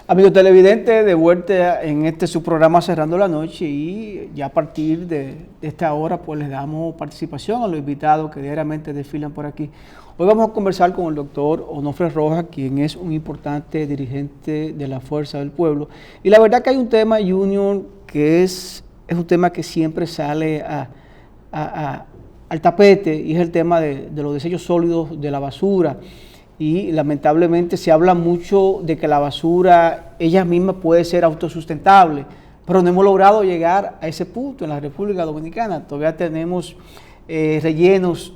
Amigos televidentes, de vuelta en su programa Cerrando la Noche, y ya a partir de esta hora pues les damos participación a los invitados que diariamente desfilan por aquí. Hoy vamos a conversar con el doctor Onofre Rojas, quien es un importante dirigente de la Fuerza del Pueblo. Y la verdad que hay un tema, Junior, que es un tema que siempre sale al tapete, y es el tema de los desechos sólidos, de la basura. Y lamentablemente se habla mucho de que la basura ella misma puede ser autosustentable, pero no hemos logrado llegar a ese punto en la República Dominicana. Todavía tenemos rellenos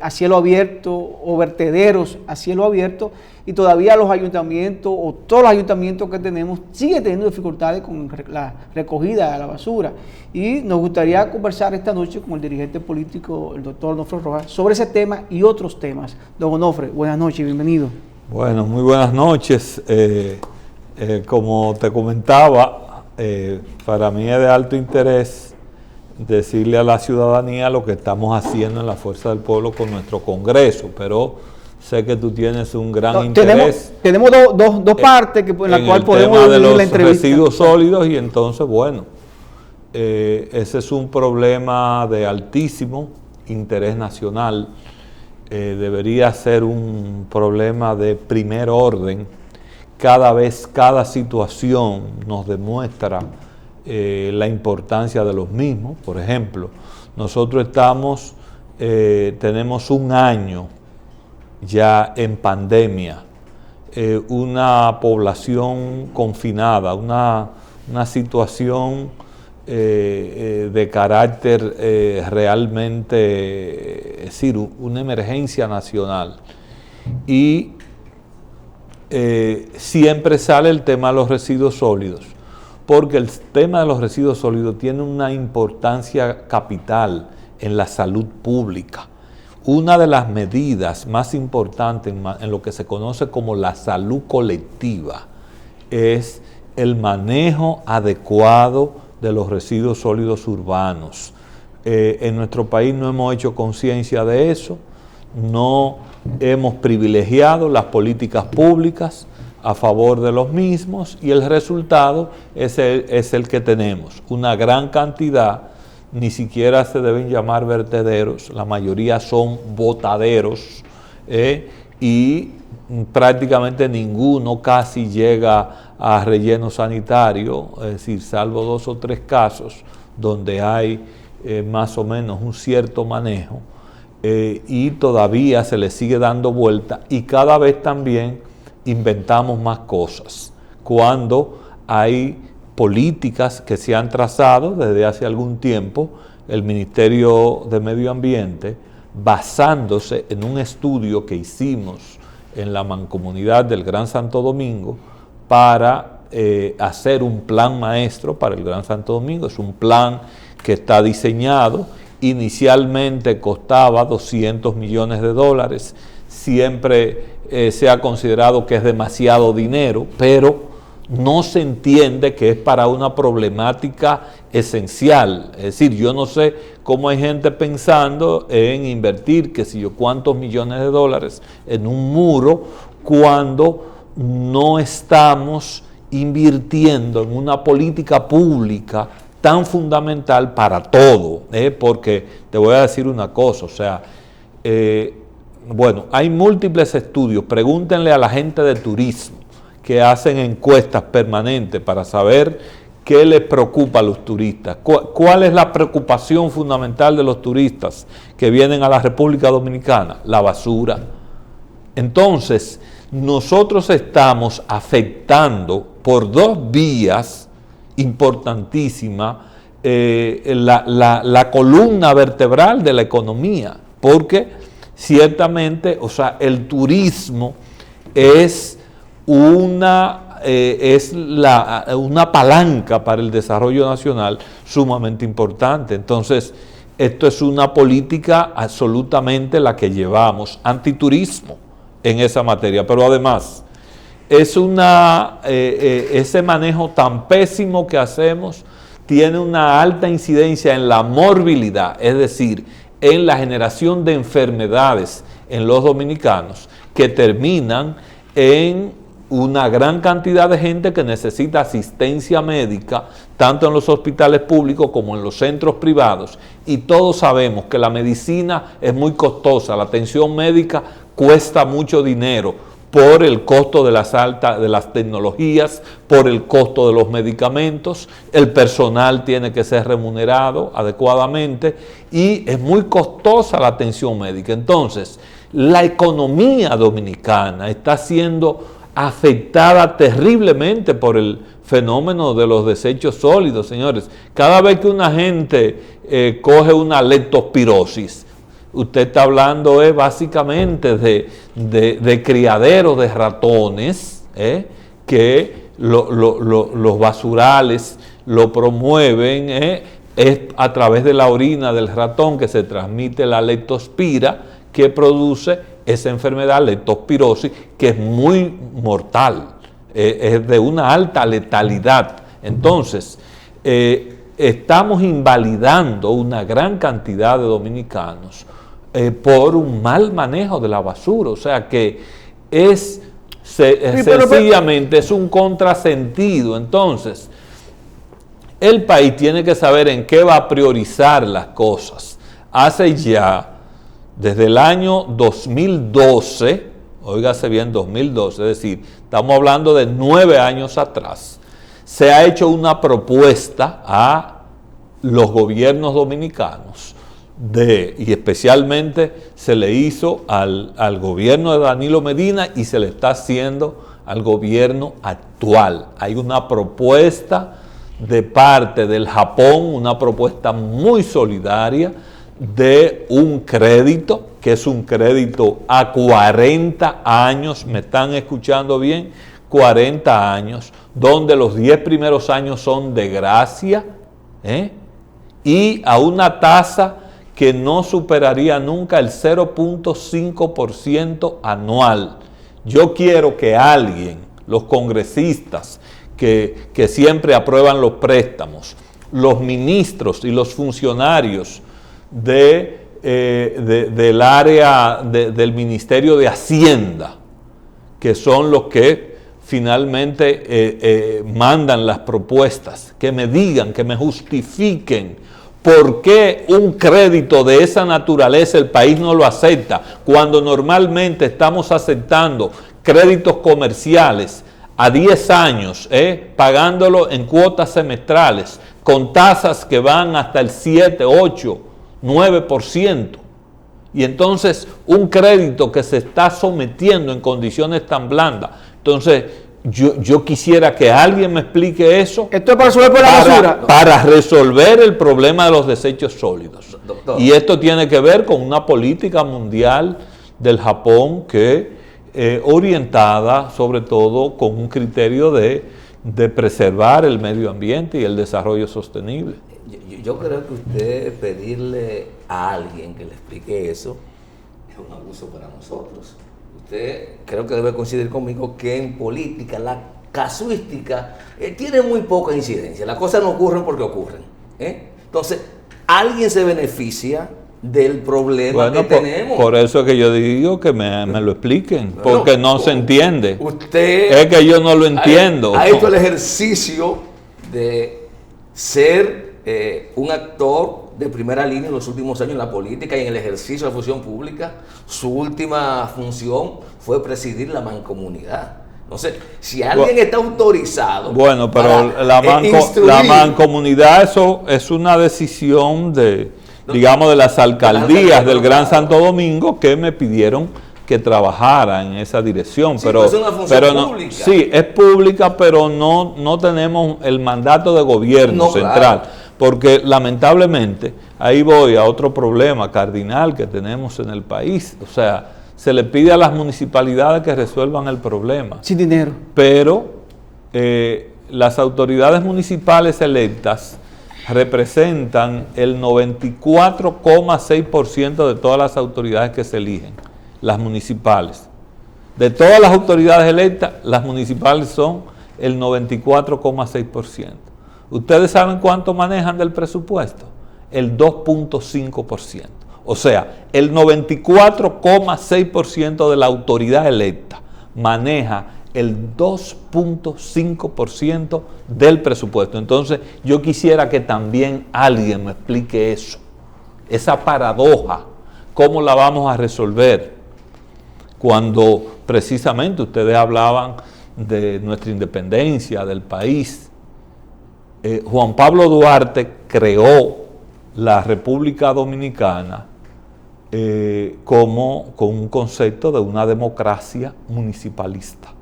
a cielo abierto o vertederos a cielo abierto, y todavía los ayuntamientos o todos los ayuntamientos que tenemos siguen teniendo dificultades con la recogida de la basura. Y nos gustaría conversar esta noche con el dirigente político, el doctor Onofre Rojas, sobre ese tema y otros temas. Don Onofre, buenas noches, bienvenido. Bueno, muy buenas noches. Como te comentaba, para mí es de alto interés decirle a la ciudadanía lo que estamos haciendo en la Fuerza del Pueblo con nuestro Congreso, pero sé que tú tienes un gran interés. Tenemos dos partes en la cual podemos tema de los la entrevista. Residuos sólidos, y entonces, bueno, ese es un problema de altísimo interés nacional. Debería ser un problema de primer orden. Cada situación nos demuestra la importancia de los mismos. Por ejemplo, nosotros tenemos un año ya en pandemia, una población confinada, una situación de carácter realmente, es decir, una emergencia nacional. Y siempre sale el tema de los residuos sólidos, porque el tema de los residuos sólidos tiene una importancia capital en la salud pública. Una de las medidas más importantes en lo que se conoce como la salud colectiva es el manejo adecuado de los residuos sólidos urbanos. En nuestro país no hemos hecho conciencia de eso, no hemos privilegiado las políticas públicas a favor de los mismos, y el resultado es el que tenemos. Una gran cantidad, ni siquiera se deben llamar vertederos, la mayoría son botaderos, y prácticamente ninguno casi llega a relleno sanitario, es decir, salvo 2 o 3 casos donde hay más o menos un cierto manejo, y todavía se le sigue dando vuelta, y cada vez también inventamos más cosas, cuando hay políticas que se han trazado desde hace algún tiempo. El Ministerio de Medio Ambiente, basándose en un estudio que hicimos en la Mancomunidad del Gran Santo Domingo para hacer un plan maestro para el Gran Santo Domingo. Es un plan que está diseñado, inicialmente costaba $200 millones, siempre se ha considerado que es demasiado dinero, pero no se entiende que es para una problemática esencial. Es decir, yo no sé cómo hay gente pensando en invertir qué sé yo cuántos millones de dólares en un muro cuando no estamos invirtiendo en una política pública tan fundamental para todo, porque te voy a decir una cosa, o sea, bueno, hay múltiples estudios, pregúntenle a la gente de turismo que hacen encuestas permanentes para saber qué les preocupa a los turistas, cuál es la preocupación fundamental de los turistas que vienen a la República Dominicana: la basura. Entonces, nosotros estamos afectando por 2 vías importantísimas la columna vertebral de la economía, porque ciertamente, o sea, el turismo es una palanca para el desarrollo nacional sumamente importante. Entonces, esto es una política absolutamente la que llevamos, antiturismo en esa materia, pero además es ese manejo tan pésimo que hacemos tiene una alta incidencia en la morbilidad, es decir, en la generación de enfermedades en los dominicanos, que terminan en una gran cantidad de gente que necesita asistencia médica, tanto en los hospitales públicos como en los centros privados, y todos sabemos que la medicina es muy costosa, la atención médica cuesta mucho dinero por el costo de las tecnologías, por el costo de los medicamentos, el personal tiene que ser remunerado adecuadamente y es muy costosa la atención médica. Entonces, la economía dominicana está siendo afectada terriblemente por el fenómeno de los desechos sólidos, señores. Cada vez que una gente coge una leptospirosis, usted está hablando básicamente de criaderos de ratones, que los basurales lo promueven, es a través de la orina del ratón que se transmite la leptospira, que produce esa enfermedad, leptospirosis, que es muy mortal, es de una alta letalidad. Entonces, estamos invalidando una gran cantidad de dominicanos por un mal manejo de la basura. O sea que sencillamente es un contrasentido. Entonces, el país tiene que saber en qué va a priorizar las cosas. Hace ya, desde el año 2012, óigase bien, 2012, es decir, estamos hablando de 9 años atrás, se ha hecho una propuesta a los gobiernos dominicanos, y especialmente se le hizo al gobierno de Danilo Medina y se le está haciendo al gobierno actual. Hay una propuesta de parte del Japón, una propuesta muy solidaria, de un crédito, que es un crédito a 40 años, ¿me están escuchando bien? 40 años, donde los 10 primeros años son de gracia, y a una tasa que no superaría nunca el 0.5% anual. Yo quiero que alguien, los congresistas que siempre aprueban los préstamos, los ministros y los funcionarios del área del Ministerio de Hacienda, que son los que finalmente mandan las propuestas, que me digan, que me justifiquen por qué un crédito de esa naturaleza el país no lo acepta, cuando normalmente estamos aceptando créditos comerciales a 10 años, pagándolo en cuotas semestrales, con tasas que van hasta el 7, 8, 9%. Y entonces un crédito que se está sometiendo en condiciones tan blandas. Entonces yo quisiera que alguien me explique eso. Esto es para resolver por la basura. Para resolver el problema de los desechos sólidos. Doctor. Y esto tiene que ver con una política mundial del Japón que orientada sobre todo con un criterio de preservar el medio ambiente y el desarrollo sostenible. Yo creo que usted pedirle a alguien que le explique eso es un abuso para nosotros. Usted creo que debe coincidir conmigo que en política la casuística tiene muy poca incidencia. Las cosas no ocurren porque ocurren. Entonces, alguien se beneficia del problema que tenemos. Por eso es que yo digo que me lo expliquen, porque no se entiende. Usted es que yo no lo entiendo. Ha hecho el ejercicio de ser un actor de primera línea en los últimos años en la política y en el ejercicio de la función pública. Su última función fue presidir la mancomunidad. Entonces, si alguien está autorizado... Bueno, pero la mancomunidad, eso es una decisión digamos, de las alcaldías del Gran Santo Domingo, que me pidieron que trabajara en esa dirección. Sí, pero es una función pública. Sí, es pública, pero no tenemos el mandato de gobierno central. Claro. Porque lamentablemente, ahí voy a otro problema cardinal que tenemos en el país. O sea, se le pide a las municipalidades que resuelvan el problema. Sin dinero. Pero las autoridades municipales electas representan el 94,6% de todas las autoridades que se eligen, las municipales. De todas las autoridades electas, las municipales son el 94,6%. ¿Ustedes saben cuánto manejan del presupuesto? El 2,5%. O sea, el 94,6% de la autoridad electa maneja el 2.5% del presupuesto. Entonces, yo quisiera que también alguien me explique eso, esa paradoja, cómo la vamos a resolver, cuando precisamente ustedes hablaban de nuestra independencia, del país. Juan Pablo Duarte creó la República Dominicana con un concepto de una democracia municipalista.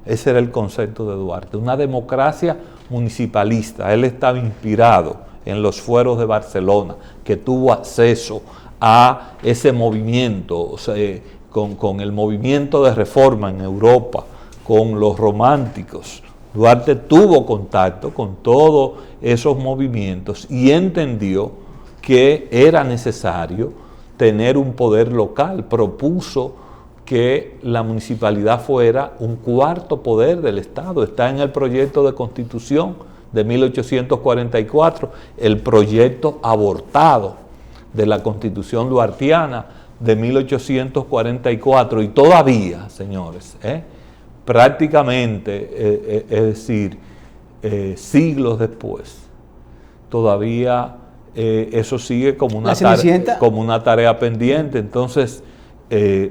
Ese era el concepto de Duarte, una democracia municipalista. Él estaba inspirado en los fueros de Barcelona, que tuvo acceso a ese movimiento, o sea, con el movimiento de reforma en Europa, con los románticos. Duarte tuvo contacto con todos esos movimientos y entendió que era necesario tener un poder local. Propuso que la municipalidad fuera un cuarto poder del Estado. Está en el proyecto de Constitución de 1844, el proyecto abortado de la Constitución duartiana de 1844, y todavía, señores, prácticamente, es decir, siglos después, todavía eso sigue como una tarea pendiente. Entonces,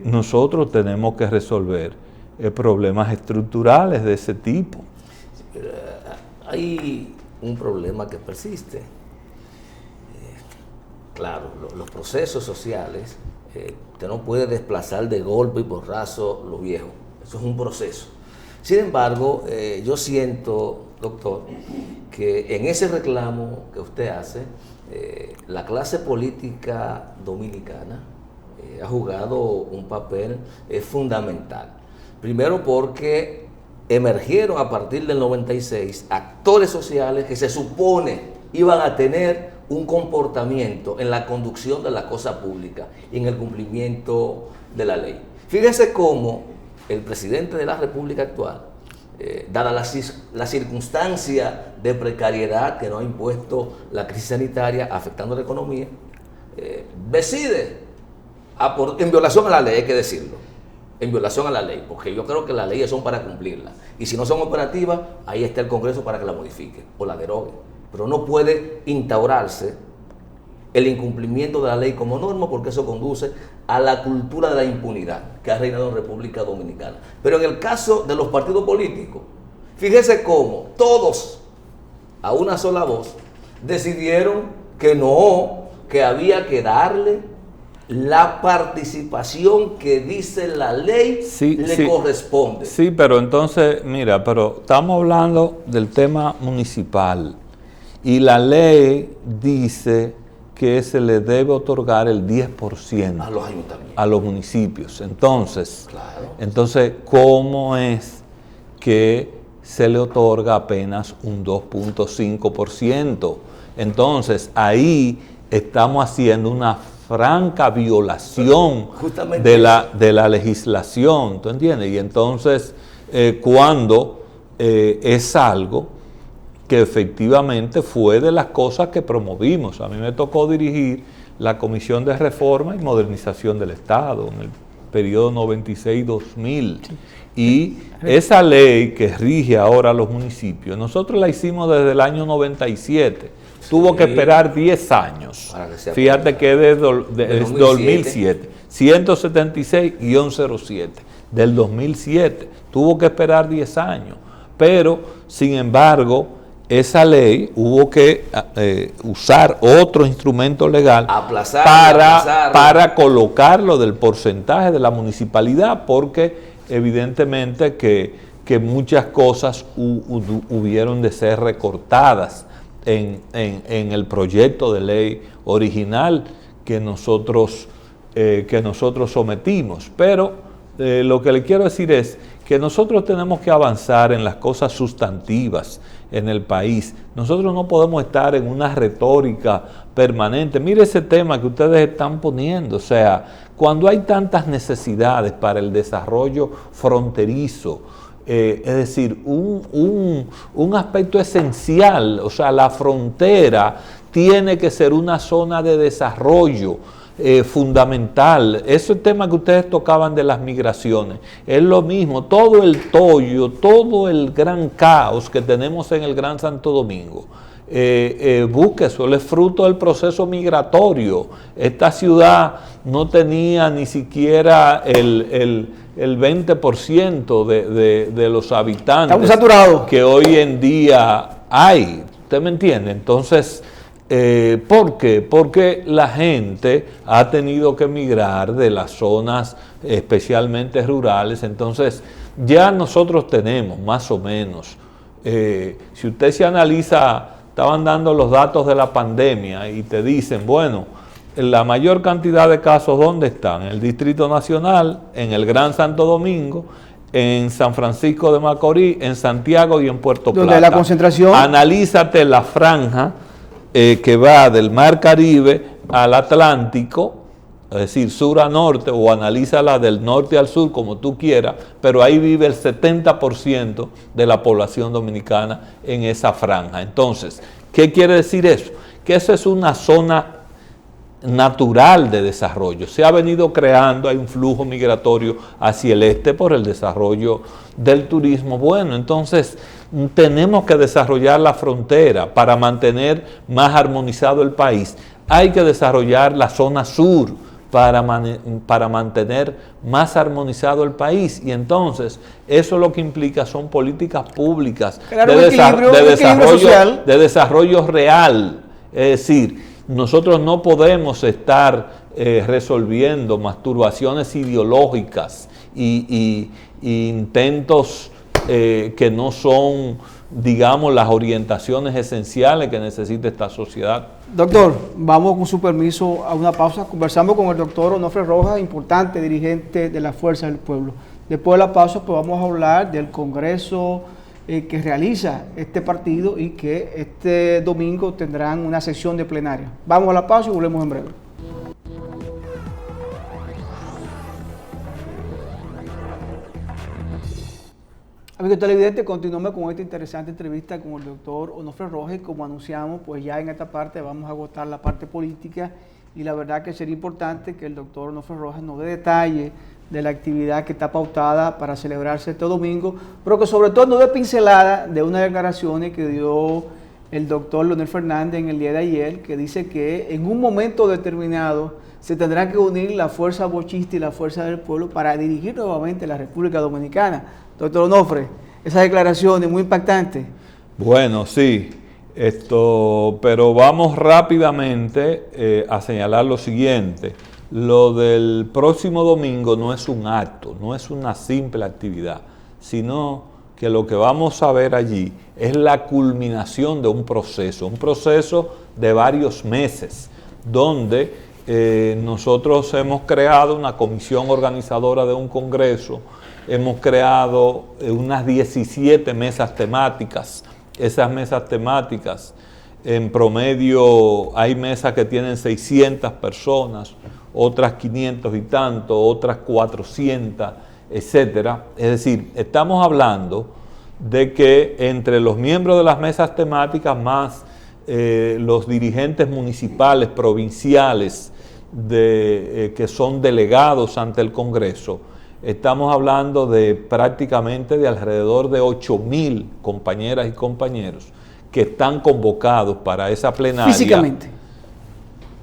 nosotros tenemos que resolver problemas estructurales de ese tipo. Hay un problema que persiste. Claro, los procesos sociales, usted no puede desplazar de golpe y porrazo lo viejo. Eso es un proceso. Sin embargo, yo siento, doctor, que en ese reclamo que usted hace, la clase política dominicana ha jugado un papel fundamental. Primero porque emergieron a partir del 96 actores sociales que se supone iban a tener un comportamiento en la conducción de la cosa pública y en el cumplimiento de la ley. Fíjese cómo el presidente de la República actual, dada la circunstancia de precariedad que nos ha impuesto la crisis sanitaria afectando la economía, decide, en violación a la ley, hay que decirlo, en violación a la ley, porque yo creo que las leyes son para cumplirlas, y si no son operativas, ahí está el Congreso para que la modifique o la derogue, pero no puede instaurarse el incumplimiento de la ley como norma, porque eso conduce a la cultura de la impunidad que ha reinado en República Dominicana. Pero en el caso de los partidos políticos, fíjese cómo todos, a una sola voz, decidieron que no, que había que darle la participación que dice la ley corresponde. Sí, pero entonces, mira, pero estamos hablando del tema municipal y la ley dice que se le debe otorgar el 10% a los ayuntamientos, a los municipios. Entonces, claro. Entonces, ¿cómo es que se le otorga apenas un 2.5%? Entonces, ahí estamos haciendo una franca violación de la legislación, ¿tú entiendes? Y entonces, cuando es algo que efectivamente fue de las cosas que promovimos. A mí me tocó dirigir la Comisión de Reforma y Modernización del Estado en el periodo 96-2000. Y esa ley que rige ahora a los municipios, nosotros la hicimos desde el año 97. Tuvo que esperar 10 años. Fíjate que es de 2007. 176-07 del 2007. Tuvo que esperar 10 años. Pero, sin embargo, esa ley hubo que usar otro instrumento legal para colocarlo del porcentaje de la municipalidad, porque evidentemente que muchas cosas hubieron de ser recortadas en el proyecto de ley original que nosotros sometimos. Pero lo que le quiero decir es que nosotros tenemos que avanzar en las cosas sustantivas en el país. Nosotros no podemos estar en una retórica permanente. Mire ese tema que ustedes están poniendo, o sea, cuando hay tantas necesidades para el desarrollo fronterizo, es decir, un aspecto esencial, o sea, la frontera tiene que ser una zona de desarrollo. fundamental. Ese tema que ustedes tocaban de las migraciones, es lo mismo, todo el tollo, todo el gran caos que tenemos en el Gran Santo Domingo. Búsquese, es fruto del proceso migratorio. Esta ciudad no tenía ni siquiera el 20% de los habitantes que hoy en día hay. ¿Usted me entiende? Entonces, ¿por qué? Porque la gente ha tenido que emigrar de las zonas especialmente rurales. Entonces, ya nosotros tenemos más o menos, si usted se analiza, estaban dando los datos de la pandemia y te dicen, bueno, la mayor cantidad de casos, ¿dónde están? En el Distrito Nacional, en el Gran Santo Domingo, en San Francisco de Macorís, en Santiago y en Puerto Plata. Donde la concentración. Analízate la franja que va del Mar Caribe al Atlántico, es decir, sur a norte, o analízala del norte al sur, como tú quieras, pero ahí vive el 70% de la población dominicana en esa franja. Entonces, ¿qué quiere decir eso? Que esa es una zona natural de desarrollo. Se ha venido creando, hay un flujo migratorio hacia el este por el desarrollo del turismo. Bueno, entonces tenemos que desarrollar la frontera para mantener más armonizado el país. Hay que desarrollar la zona sur para mantener más armonizado el país, y entonces eso lo que implica son políticas públicas de desarrollo real. Es decir, nosotros no podemos estar resolviendo masturbaciones ideológicas y intentos que no son, digamos, las orientaciones esenciales que necesita esta sociedad. Doctor, vamos con su permiso a una pausa. Conversamos con el doctor Onofre Rojas, importante dirigente de la Fuerza del Pueblo. Después de la pausa, pues vamos a hablar del Congreso que realiza este partido y que este domingo tendrán una sesión de plenaria. Vamos a la pausa y volvemos en breve. Amigos televidentes, continuamos con esta interesante entrevista con el doctor Onofre Rojas. Como anunciamos, pues ya en esta parte vamos a agotar la parte política, y la verdad que sería importante que el doctor Onofre Rojas nos dé detalle de la actividad que está pautada para celebrarse este domingo, pero que sobre todo nos dé pincelada de unas declaraciones que dio el doctor Leonel Fernández en el día de ayer, que dice que en un momento determinado se tendrán que unir la fuerza bochista y la fuerza del pueblo para dirigir nuevamente la República Dominicana. Doctor Onofre, esa declaración es muy impactante. Bueno, sí, pero vamos rápidamente a señalar lo siguiente. Lo del próximo domingo no es un acto, no es una simple actividad, sino que lo que vamos a ver allí es la culminación de un proceso de varios meses, donde nosotros hemos creado una comisión organizadora de un congreso. Hemos creado unas 17 mesas temáticas. Esas mesas temáticas, en promedio, hay mesas que tienen 600 personas, otras 500 y tanto, otras 400, etcétera. Es decir, estamos hablando de que entre los miembros de las mesas temáticas, más los dirigentes municipales, provinciales, que son delegados ante el Congreso, estamos hablando de prácticamente de alrededor de 8.000 compañeras y compañeros que están convocados para esa plenaria. Físicamente.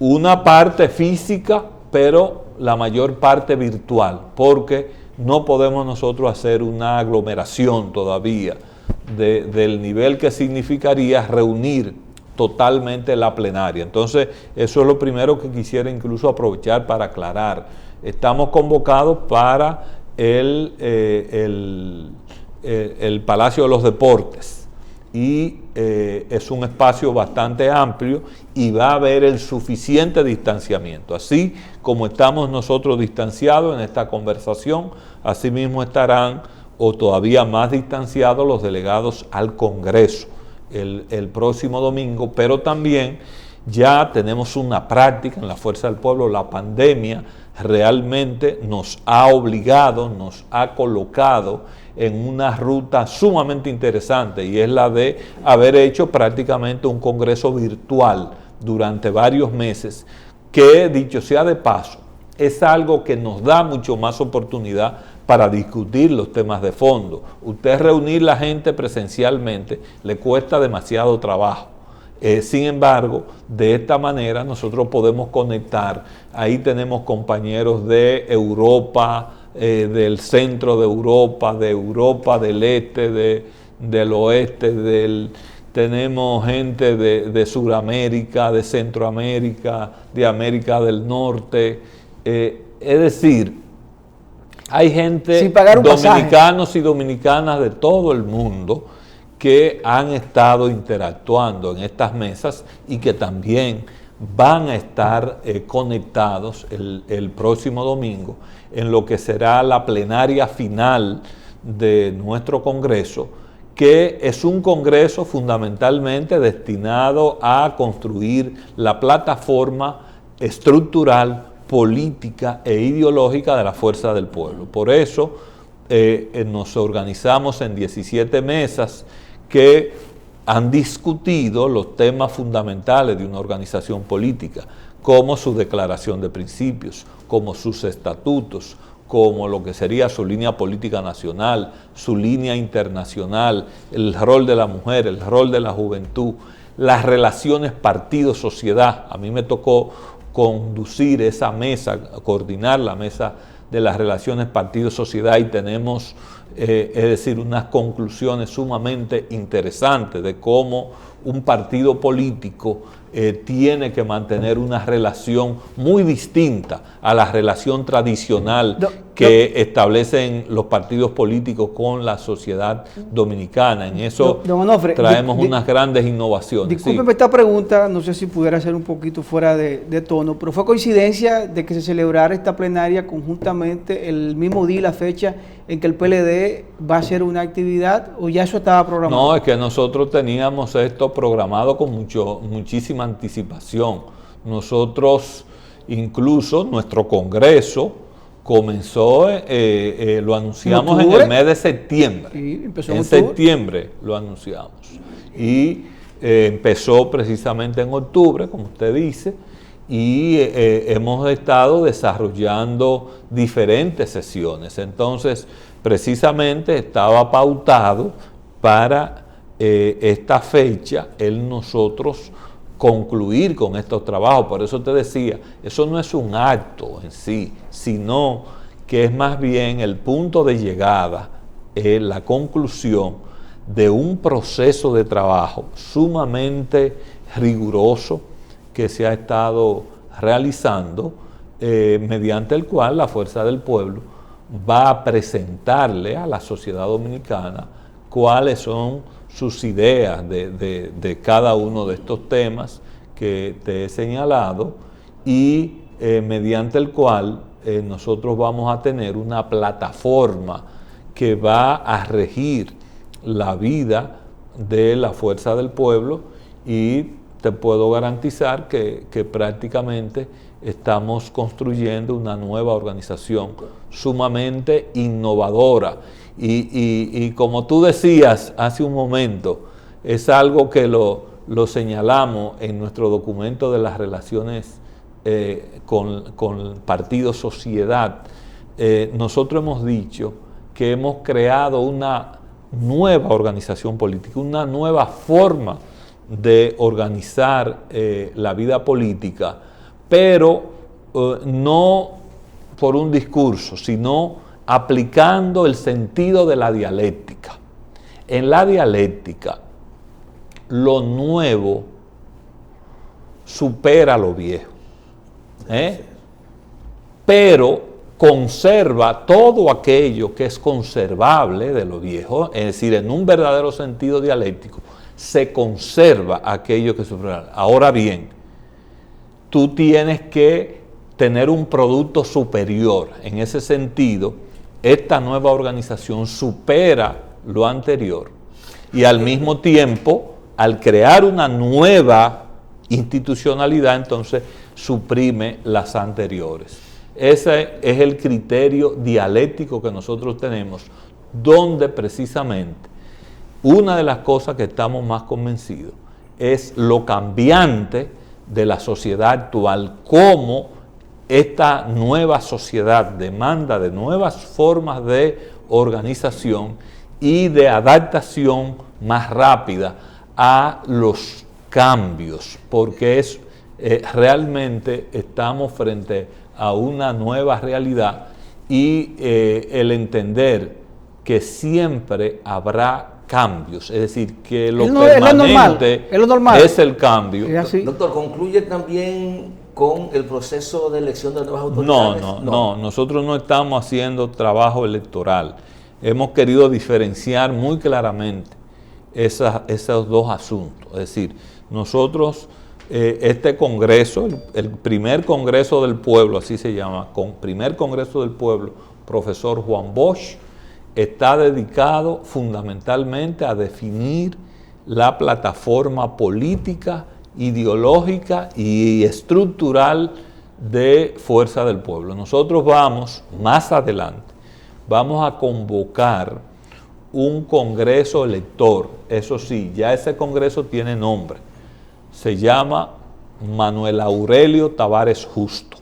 Una parte física, pero la mayor parte virtual, porque no podemos nosotros hacer una aglomeración todavía del nivel que significaría reunir totalmente la plenaria. Entonces, eso es lo primero que quisiera incluso aprovechar para aclarar. Estamos convocados para el Palacio de los Deportes, y es un espacio bastante amplio y va a haber el suficiente distanciamiento. Así como estamos nosotros distanciados en esta conversación, así mismo estarán o todavía más distanciados los delegados al Congreso el próximo domingo, pero también ya tenemos una práctica en la Fuerza del Pueblo. La pandemia realmente nos ha obligado, nos ha colocado en una ruta sumamente interesante, y es la de haber hecho prácticamente un congreso virtual durante varios meses, que, dicho sea de paso, es algo que nos da mucho más oportunidad para discutir los temas de fondo. Usted reunir la gente presencialmente le cuesta demasiado trabajo. Sin embargo, de esta manera nosotros podemos conectar. Ahí tenemos compañeros de Europa, del centro de Europa del este, del oeste, tenemos gente de Sudamérica, de Centroamérica, de América del Norte. Es decir, hay gente, dominicanos y dominicanas de todo el mundo, que han estado interactuando en estas mesas y que también van a estar conectados el próximo domingo en lo que será la plenaria final de nuestro Congreso, que es un Congreso fundamentalmente destinado a construir la plataforma estructural, política e ideológica de la Fuerza del Pueblo. Por eso nos organizamos en 17 mesas que han discutido los temas fundamentales de una organización política, como su declaración de principios, como sus estatutos, como lo que sería su línea política nacional, su línea internacional, el rol de la mujer, el rol de la juventud, las relaciones partido-sociedad. A mí me tocó conducir esa mesa, coordinar la mesa de las relaciones partido-sociedad, y tenemos, es decir, unas conclusiones sumamente interesantes de cómo un partido político tiene que mantener una relación muy distinta a la relación tradicional que establecen los partidos políticos con la sociedad dominicana. En eso traemos unas grandes innovaciones. Discúlpeme esta pregunta, no sé si pudiera ser un poquito fuera de tono, pero fue coincidencia de que se celebrara esta plenaria conjuntamente el mismo día y la fecha en que el PLD va a hacer una actividad, ¿o ya eso estaba programado? No, es que nosotros teníamos esto programado con muchísima anticipación. Nosotros, incluso nuestro Congreso comenzó, lo anunciamos en el mes de septiembre. Sí, empezó en septiembre lo anunciamos. Y empezó precisamente en octubre, como usted dice, y hemos estado desarrollando diferentes sesiones. Entonces, precisamente estaba pautado para esta fecha nosotros concluir con estos trabajos. Por eso te decía, eso no es un acto en sí, sino que es más bien el punto de llegada, la conclusión de un proceso de trabajo sumamente riguroso que se ha estado realizando, mediante el cual la Fuerza del Pueblo va a presentarle a la sociedad dominicana cuáles son sus ideas de cada uno de estos temas que te he señalado, y mediante el cual nosotros vamos a tener una plataforma que va a regir la vida de la Fuerza del Pueblo, y te puedo garantizar que prácticamente estamos construyendo una nueva organización sumamente innovadora. Y como tú decías hace un momento, es algo que lo señalamos en nuestro documento de las relaciones con partido-sociedad. Nosotros hemos dicho que hemos creado una nueva organización política, una nueva forma de organizar la vida política, pero no por un discurso, sino aplicando el sentido de la dialéctica. En la dialéctica, lo nuevo supera lo viejo, pero conserva todo aquello que es conservable de lo viejo, es decir, en un verdadero sentido dialéctico, se conserva aquello que es superior. Ahora bien, tú tienes que tener un producto superior. En ese sentido, esta nueva organización supera lo anterior, y al mismo tiempo, al crear una nueva institucionalidad, entonces suprime las anteriores. Ese es el criterio dialéctico que nosotros tenemos, donde precisamente una de las cosas que estamos más convencidos es lo cambiante de la sociedad actual, cómo esta nueva sociedad demanda de nuevas formas de organización y de adaptación más rápida a los cambios, porque realmente estamos frente a una nueva realidad y el entender que siempre habrá cambios, es decir, que lo permanente es el cambio. Doctor, ¿concluye también con el proceso de elección de nuevas autoridades? No, nosotros no estamos haciendo trabajo electoral. Hemos querido diferenciar muy claramente esos dos asuntos. Es decir, nosotros, este Congreso, el primer Congreso del Pueblo, así se llama, primer Congreso del Pueblo, profesor Juan Bosch, está dedicado fundamentalmente a definir la plataforma política, ideológica y estructural de Fuerza del Pueblo. Nosotros vamos, más adelante, vamos a convocar un congreso elector. Eso sí, ya ese congreso tiene nombre. Se llama Manuel Aurelio Tavares Justo.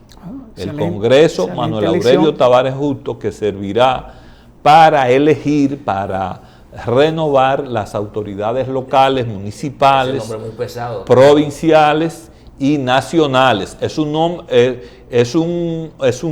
El Congreso Manuel Aurelio Tavares Justo, que servirá para elegir, para renovar las autoridades locales, municipales, provinciales y nacionales. Es un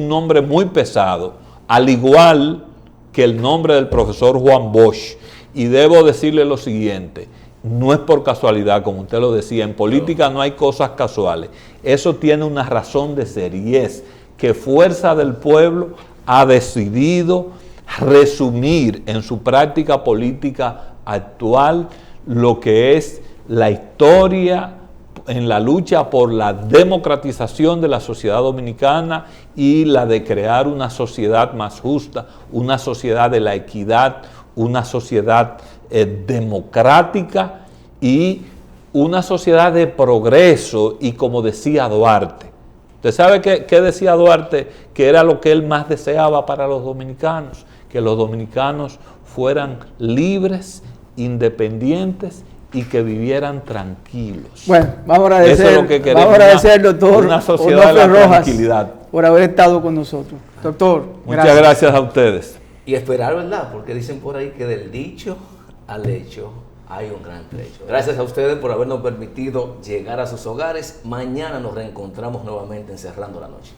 nombre muy pesado, al igual que el nombre del profesor Juan Bosch. Y debo decirle lo siguiente, no es por casualidad, como usted lo decía, en política no hay cosas casuales. Eso tiene una razón de ser, y es que Fuerza del Pueblo ha decidido resumir en su práctica política actual lo que es la historia en la lucha por la democratización de la sociedad dominicana y la de crear una sociedad más justa, una sociedad de la equidad, una sociedad democrática y una sociedad de progreso. Y como decía Duarte, ¿usted sabe qué decía Duarte? Que era lo que él más deseaba para los dominicanos, que los dominicanos fueran libres, independientes y que vivieran tranquilos. Bueno, vamos a agradecer, eso es lo que queremos, vamos a agradecer al doctor una sociedad de la tranquilidad, por haber estado con nosotros. Doctor, muchas gracias a ustedes. Y esperar, ¿verdad? Porque dicen por ahí que del dicho al hecho hay un gran trecho. Gracias a ustedes por habernos permitido llegar a sus hogares. Mañana nos reencontramos nuevamente en Cerrando la Noche.